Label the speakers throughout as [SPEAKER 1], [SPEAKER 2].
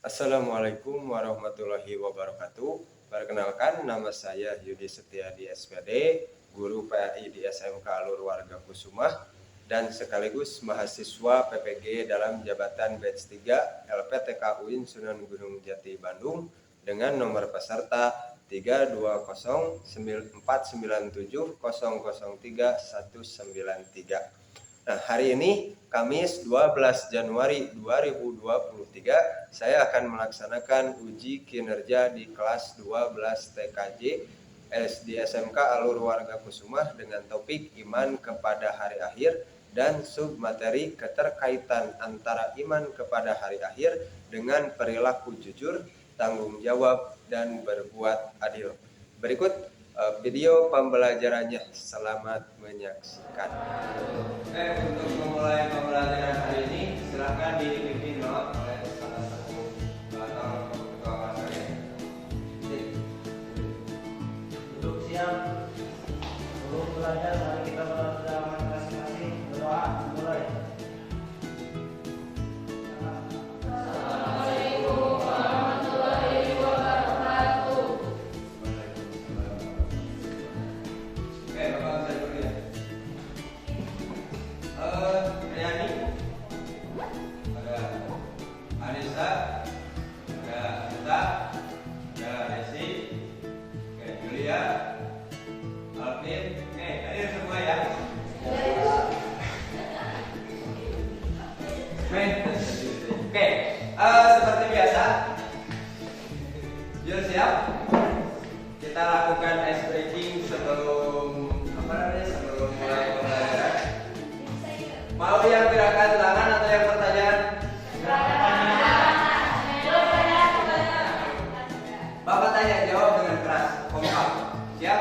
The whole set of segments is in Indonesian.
[SPEAKER 1] Assalamualaikum warahmatullahi wabarakatuh. Perkenalkan, nama saya Yudi Setiadi SPD, guru PAI di SMK Alur Warga Kusumah dan sekaligus mahasiswa PPG dalam jabatan batch 3 LPTK UIN Sunan Gunung Jati Bandung dengan nomor peserta 320497003. Nah, hari ini Kamis 12 Januari 2023 saya akan melaksanakan uji kinerja di kelas 12 TKJ di SMK Alur Warga Kusumah dengan topik iman kepada hari akhir dan submateri keterkaitan antara iman kepada hari akhir dengan perilaku jujur, tanggung jawab, dan berbuat adil. Berikut video pembelajarannya. Selamat menyaksikan. Untuk memulai pembelajaran hari ini, silakan dipimpin oleh salah satu ketua kelas saya.
[SPEAKER 2] Duduk siap. Sebelum belajar, mari kita berdoa masing-masing. Berdoa mulai.
[SPEAKER 1] Seperti biasa, Jul siap? Kita lakukan ice breaking sebelum mulai pembelajaran. Mau yang gerakan tangan atau yang pertanyaan? Bapak tanya, jawab dengan keras, kompak. Siap?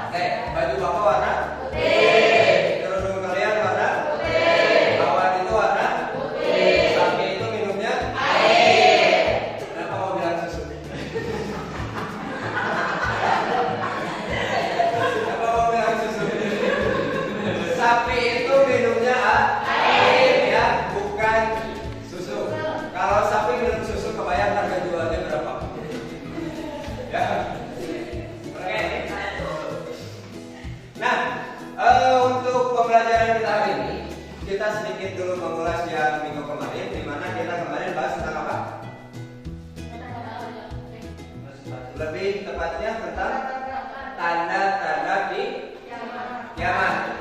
[SPEAKER 1] Oke, baju bapak warna? Putih. Kerudung kalian warna? Putih. Awan itu warna? Putih. Sapi itu minumnya? Air. Kenapa mau bilang susu? Kenapa mau bilang susu? Sapi itu minumnya air, ya, bukan susu. Kalau sapi minum susu, kebayang harga jualnya berapa? Ya. Oke. Nah, untuk pembelajaran kita hari ini, kita sedikit dulu mengulas yang minggu kemarin, di mana kita kemarin bahas tentang apa? Lebih tepatnya tentang tanda-tanda kiamat.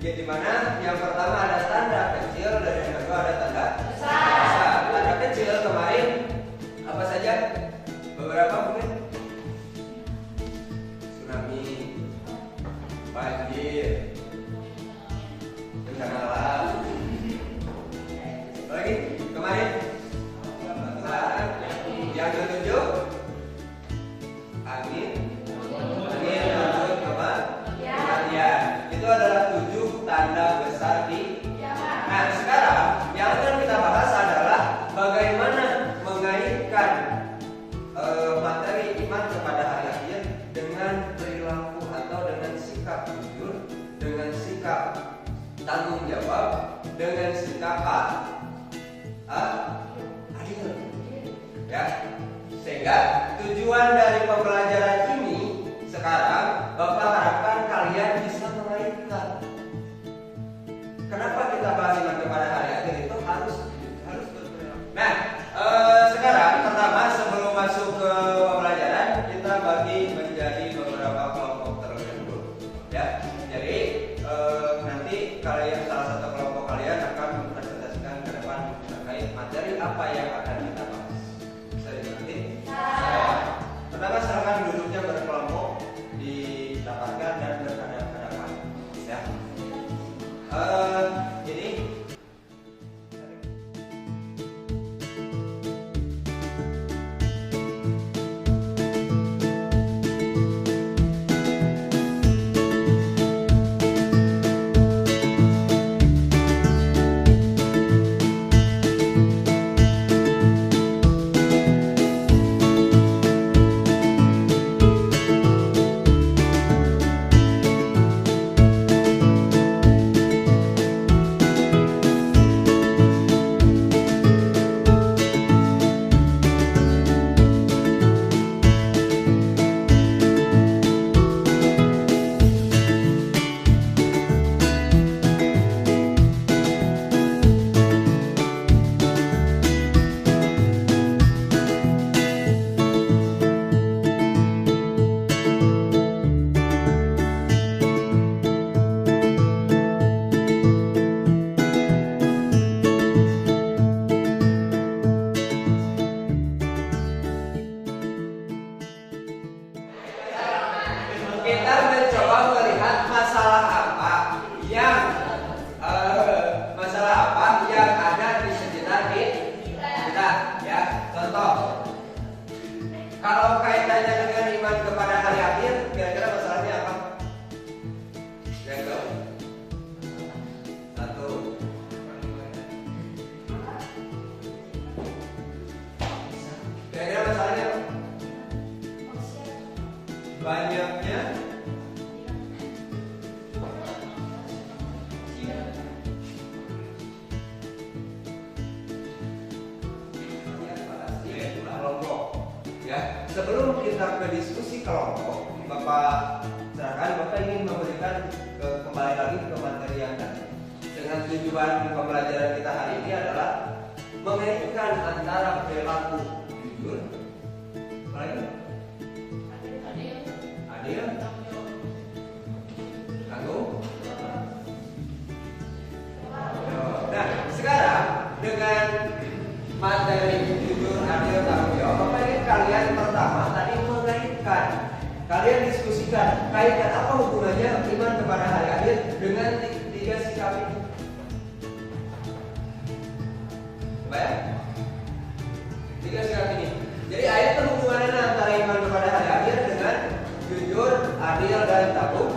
[SPEAKER 1] Di mana yang pertama ada tanda kecil dan yang kedua ada tanda besar. Tanda kecil kemarin apa saja? Beberapa mungkin? Tsunami, banjir, bencana alam. Lagi kemarin yang ketujuh angin menuju kematian. Itu adalah 7 tanda besar di kiamat. Nah, sekarang yang akan kita bahas adalah bagaimana mengaitkan materi iman kepada hari akhir dengan perilaku atau dengan sikap jujur, dengan sikap tanggung jawab, dengan sikap adil. Ya, sehingga tujuan dari pembelajaran ini sekarang Bapak harapkan kalian bisa mengaitkan. Kenapa kita bahas iman kepada hari akhir itu harus berperilaku. Nah, sekarang pertama sebelum masuk ke pembelajaran kita bagi menjadi beberapa kelompok terlebih dahulu. Ya, jadi nanti kalian salah satu kelompok kalian akan mempresentasikan ke depan terkait materi apa yang akan kita bahas. Bisa dimengerti? Pertama silakan duduknya berkelompok, didapatkan dan berhadap hadapan. Ya. Ini Masalah apa yang ada di sekitar kita, ya. Contoh, kalau kaitannya dengan iman kepada hari akhir, kira-kira masalahnya apa? Yang tahu? Satu. Kira-kira masalahnya apa? Banyaknya kelompok, ya. Sebelum kita ke diskusi kelompok, Bapak serahkan, Bapak ingin memberikan kembali lagi ke materi yang tadi. Dengan tujuan pembelajaran kita hari ini adalah mengaitkan antara perilaku jujur, apa lagi? Adil, tanggung. Nah, sekarang dengan materi jujur, adil, tanggung jawab, Bapak ingin kalian pertama tadi mengaitkan, kalian diskusikan kaitkan apa hubungannya iman kepada hari akhir dengan tiga sikap ini. Coba ya, tiga sikap ini. Jadi ayat hubungannya antara iman kepada hari akhir dengan jujur, adil, dan tanggung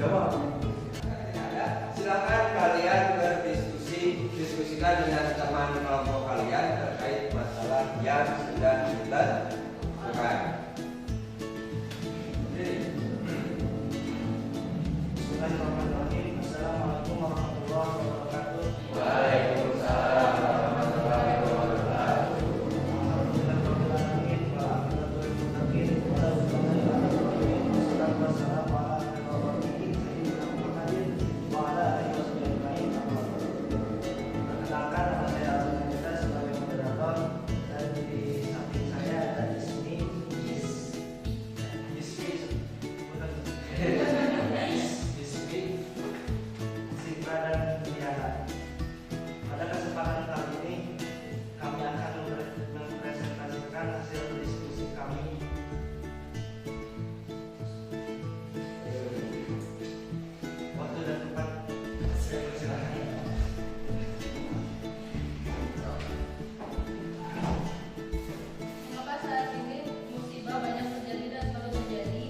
[SPEAKER 1] jawab. Silakan kalian diskusikan dengan teman kelompok kalian terkait masalah yang sudah kita lakukan.
[SPEAKER 2] Bismillahirrahmanirrahim. Assalamualaikum warahmatullahi wabarakatuh.
[SPEAKER 1] Waalaikumsalam warahmatullahi wabarakatuh.
[SPEAKER 2] Perkenalkan, nama saya Alvin Hendra sebagai moderator, dan di samping saya ada di sini Sipra dan Diana. Pada kesempatan kali ini kami akan mempresentasikan hasil diskusi kami. Waktu dan tempat saya persilahkan.
[SPEAKER 3] Mengapa saat ini musibah banyak terjadi dan selalu terjadi?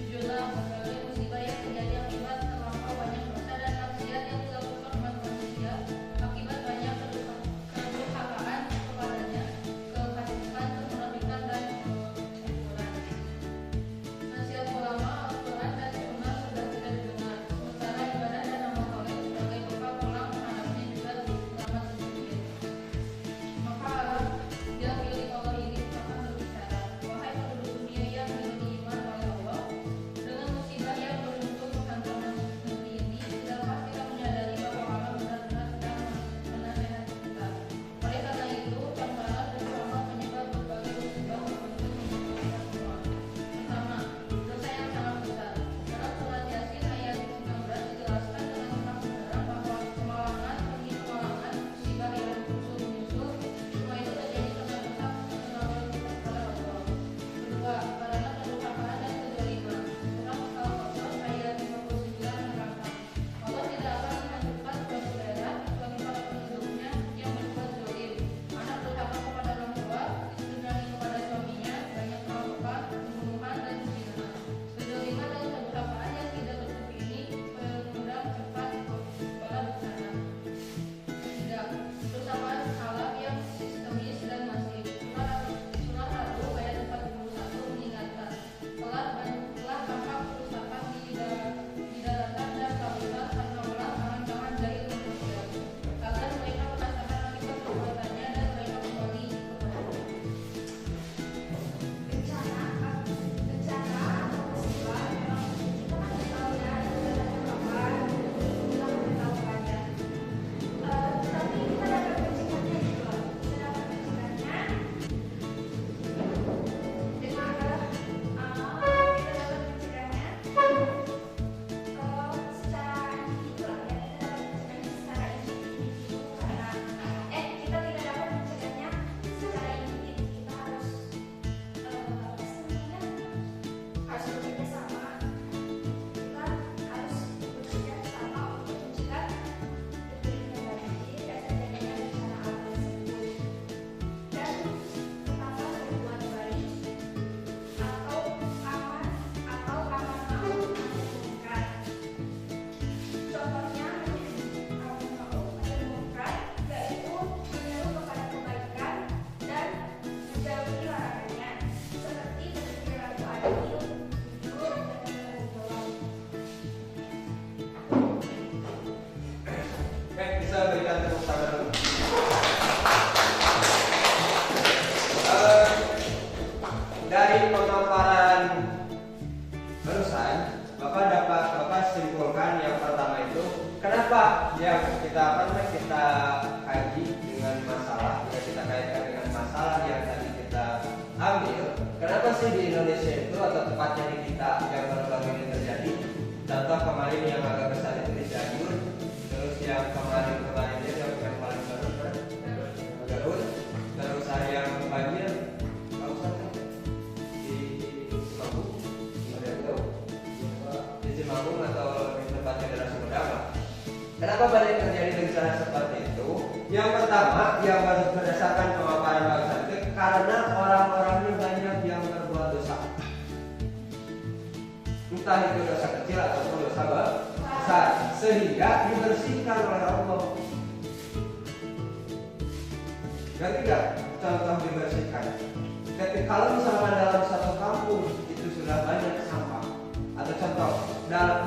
[SPEAKER 3] Jujurlah, berbagai musibah yang terjadi akibat terlampau banyak dosa dan maksiat yang dilakukan
[SPEAKER 1] apa yang kita kaji dengan masalah, yang kita kaitkan dengan masalah yang tadi kita ambil? Kenapa sih di Indonesia itu atau tepatnya di kita yang baru-baru ini terjadi? Contoh kemarin yang agak besar itu di Cianjur, terus yang kemarin yang paling baru kan Garut, terus yang banjir di Cimagung, ada yang tahu? Di Cimagung atau di tempatnya daerah Sumedang. Kenapa banyak terjadi bencana seperti itu? Yang pertama, yang baru berdasarkan pemaparan Pak Ustadz itu karena orang-orangnya banyak yang berbuat dosa. Entah itu dosa kecil ataupun dosa besar, sehingga dibersihkan oleh Allah. Ngerti nggak? Contoh dibersihkan. Kalau misalkan dalam satu kampung itu sudah banyak sampah, atau contoh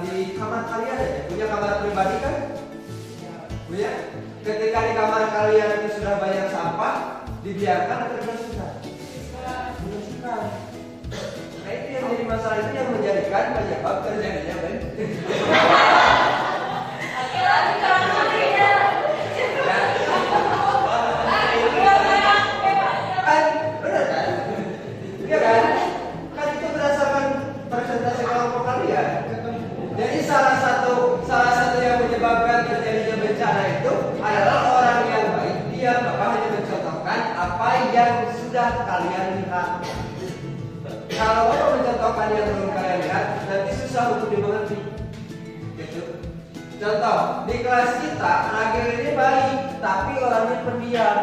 [SPEAKER 1] di kamar kalian aja punya kamar pribadi kan? Punya. Ketika di kamar kalian itu sudah banyak sampah, dibiarkan atau dibersihkan? Dibersihkan. Nah itu yang jadi masalah, itu yang menjadikan penyebab terjadinya salah satu yang menyebabkan terjadinya bencana itu adalah orang yang baik. Dia Bapak hanya mencontohkan apa yang sudah kalian lihat. Kalau Bapak mencontohkan yang belum kalian lihat, nanti susah untuk dimengerti. Gitu. Contoh, di kelas kita Ragil ini baik, tapi orangnya pendiam.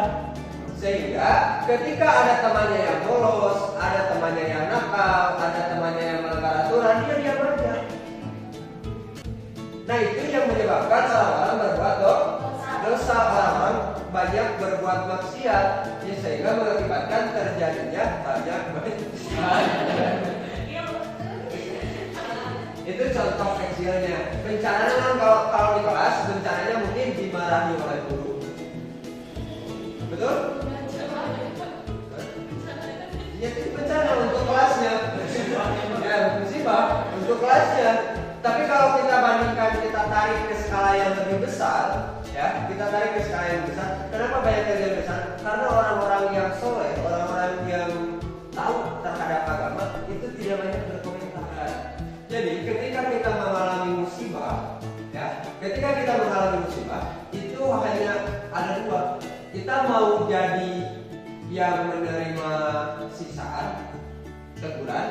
[SPEAKER 1] Sehingga ketika ada temannya yang bolos, ada temannya yang nakal, ada temannya yang melanggar aturan, dia diam aja. Nah itu yang menyebabkan orang-orang berbuat dosa, orang-orang banyak berbuat maksiat, ya, sehingga mengakibatkan terjadinya banyak itu contoh kecilnya. Bencana kan kalau di kelas, bencananya mungkin dimarahi oleh guru, betul? Ya itu bencana untuk kelasnya, ya musibah untuk kelasnya. Tapi kalau kita bandingkan, kita tarik ke skala yang lebih besar, ya, kita tarik ke skala yang besar. Kenapa banyak terjadi besar? Karena orang-orang yang soleh, orang-orang yang tahu terhadap agama itu tidak banyak berkomentar. Jadi ketika kita mengalami musibah, ya, ketika kita mengalami musibah itu hanya ada dua. Kita mau jadi yang menerima siksaan, teguran,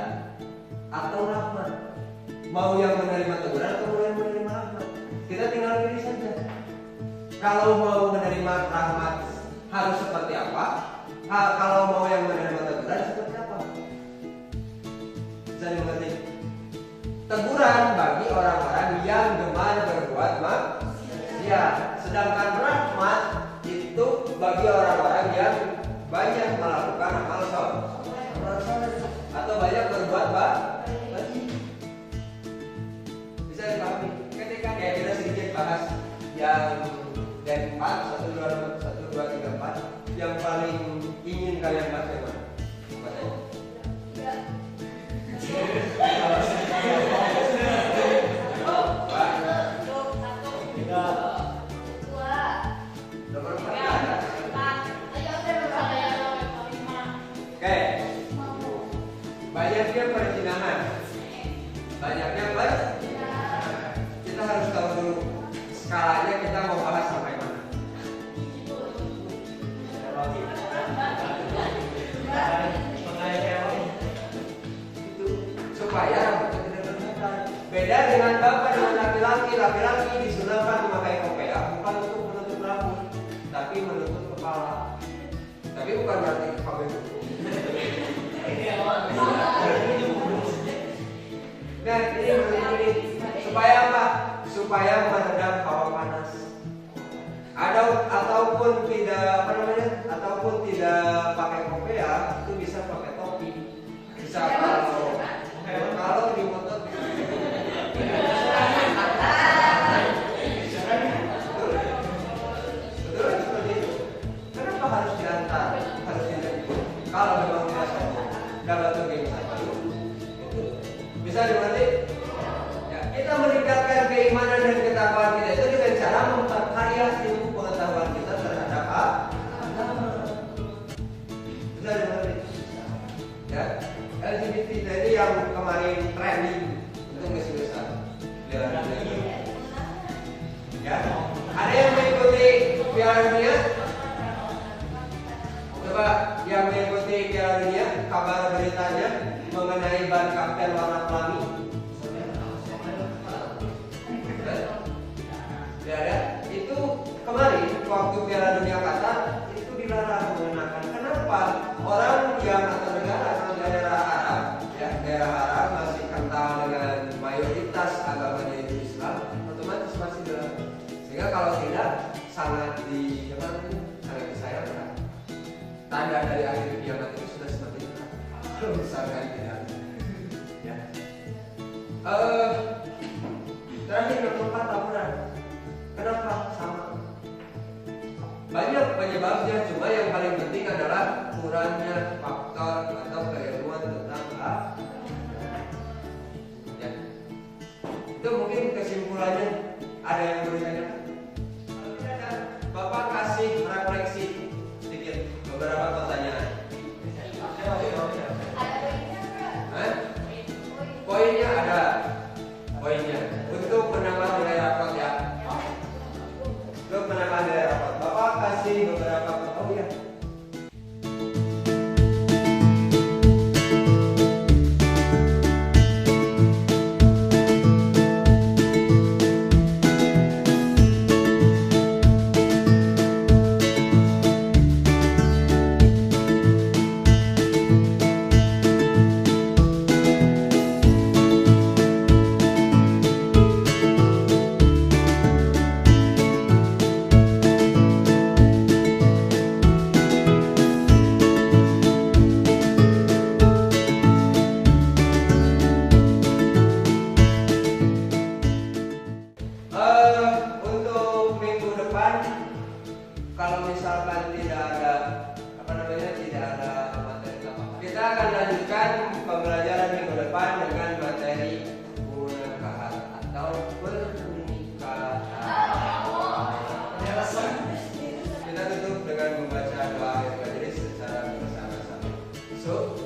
[SPEAKER 1] atau rahmat. Mau yang menerima teguran atau mau yang menerima rahmat? Kita tinggal pilih saja. Kalau mau menerima rahmat harus seperti apa? Kalau mau yang menerima teguran seperti apa? Bisa dimengerti? Teguran bagi orang-orang yang gemar berbuat maksiat, sedangkan rahmat itu bagi orang-orang yang banyak melakukan amal soleh atau banyak berbuat baik. Bisa dipahami? Ketika kita sedikit bahas yang dari 4, 1, 2, 3, 4 yang paling ingin kalian bahas yang mana? Nomor 4 ada. Oke. Banyaknya perzinahan. Banyaknya kita harus tahu dulu skalanya, kita mau bahas sampai mana. Itu supaya rambutnya tidak kelihatan. Beda dengan bapak dengan laki-laki. Laki-laki disunahkan memakai kopiah bukan untuk menutup rambut, tapi menutup kepala. Tapi bukan berarti kepala itu. Nah ini supaya apa? Supaya meredam hawa panas. Ataupun tidak ataupun tidak pakai kopiah, itu bisa pakai topi. Bisa kalau di motor. Piala Dunia. Coba yang mengikuti Piala Dunia, kabar beritanya mengenai ban kapten warna pelangi. Ya ada. Itu kemarin waktu Piala Dunia Qatar itu dilarang mengenakan. Kenapa? Orang yang atau negara atau daerah Arab, ya daerah Arab masih kental dengan mayoritas agamanya itu Islam, otomatis masih dilarang. Sehingga kalau tidak sangat sangat disayangkan. Tanda dari akhir kiamat itu sudah semakin dekat. Kalau misalkan tidak, ya. Terakhir yang keempat taburan. Kenapa sama? Banyak penyebabnya, cuma yang paling penting adalah kurangnya faktor atau keilmuan tentang ya. Itu mungkin kesimpulannya. Ada yang boleh tanya? Kalau tidak ada, Bapak kasih refleksi sedikit beberapa pertanyaan. Poinnya ada. Poinnya untuk menambah nilai rapot ya. Untuk menambah nilai rapot, Bapak kasih beberapa. Oh ya. Untuk minggu depan, kalau misalkan tidak ada materi apa-apa, kita akan lanjutkan pembelajaran minggu depan dengan materi pernikahan atau pernikahan. Kita tutup dengan membaca doa akhir majelis secara bersama-sama. So,